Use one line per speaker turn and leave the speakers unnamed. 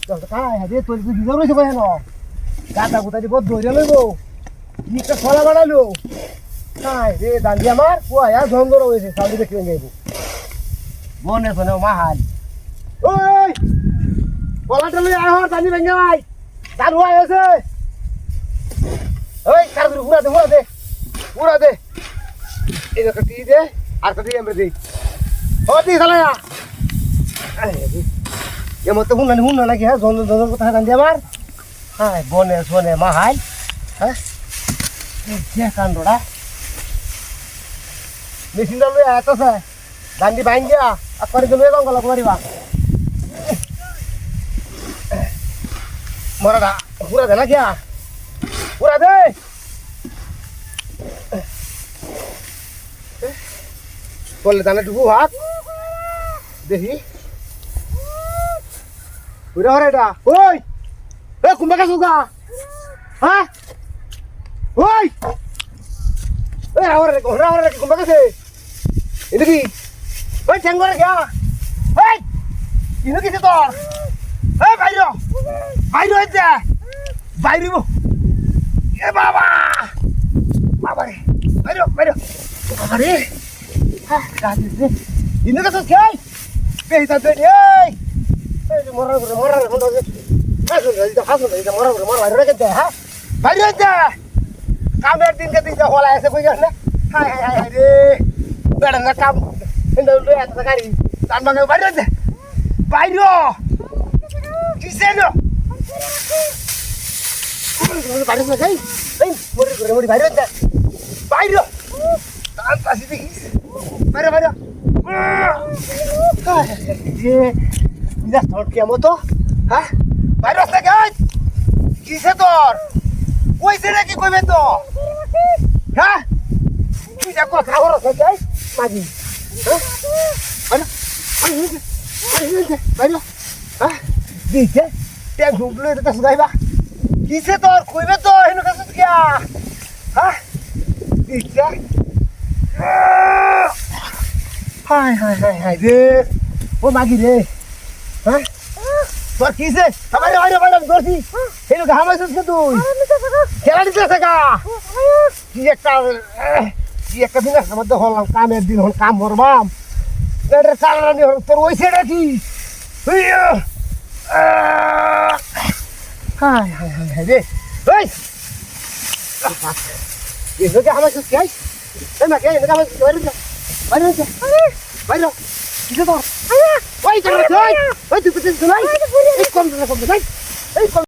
কায় রে তোর বুঝি রইছে কেন গাদা গুতা দি বদ ধরে লইবো নিটা ফলা বানালো কায় রে দাঁড়ি আমার কুয়া ঝন্দর হয়েছে সাউন্ড দেখে যাইবো মনে শোনে মাহাল ওই বলাটা লই আয় হর দাঁড়ি ভেঙে ভাই দাঁড়ু আইছে ওই কার পুরা দে এই যে কাটি দে আর কাটি আমরা দেই ও দি সালায়া এ মত হুন না নাকি হ্যাঁ জন কথা দাঁড়ি আমার হ্যাঁ বনে শোনে মাহাল হ্যাঁ যে কান্দোড়া মেশিনটা লই আইতাছে দাঁড়ি বাইঙ্গা আর করে দেবে গঙ্গলা করিবা মরাডা পুরা দে না কি পুরা দে বললে দানা টুকু হাত দেখি পুরা হরে এটা ওই এ কুম্বা কাছে গা হ্যাঁ ওই এ হরে কুম্বা কাছে এটা কি ওই ঠ্যাঙ্গরে গা ওই ইনো কিছে তোর এই বাইরো হইছে বাইরিব এ বাবা রে বাইরো বাবা রে হ্যাঁ গাজি রে ইনো কাছে খাই পেইতা দে এই মরা হন্ডা দে হাসুন দে মরা বাইরে রেখে দে হ্যাঁ বাইরে হইছে কামের দিনকে দিন যা হলা এসে কই গেল না হায় রে বেড়া না কাম ইন্দা লই আতা গাড়ি তান ভাঙে বাইরে হইছে বাইরো কিসে নো বাইরে না যাই এই মরি বাইরে হইছে বাইরো তান পাশে দেখি বাইরে যে যা তোর কেমন তো হ্যাঁ বাইরে আসতে গাছ কিসে তোর কইছে নাকি কইবে তো হ্যাঁ তুই যা কথা বলো যাই মাগি হ্যাঁ বাইরে হ্যাঁ দিছে ট্যাঙ্ক ঢুকলো এটা সুদাইবা কিসে তোর কইবে তো হেন কাছে কিয়া হ্যাঁ দিছে হাই রে ও মাগি রে হ্যাঁ তোর কিসে বাইরে ধরছি হেন ঘামাইছিস কে তুই খেলা দিতেছে গা কি একটা দিন মধ্যে হলাম কামের দিন হল কাম করবাম চালানি তোর ওই সেটা কি হাই রে ওই এসে ঘামাইছিস কে এই মা কে এনে ঘামাইছিস বাইরে কিসে তোর ওই তুই কম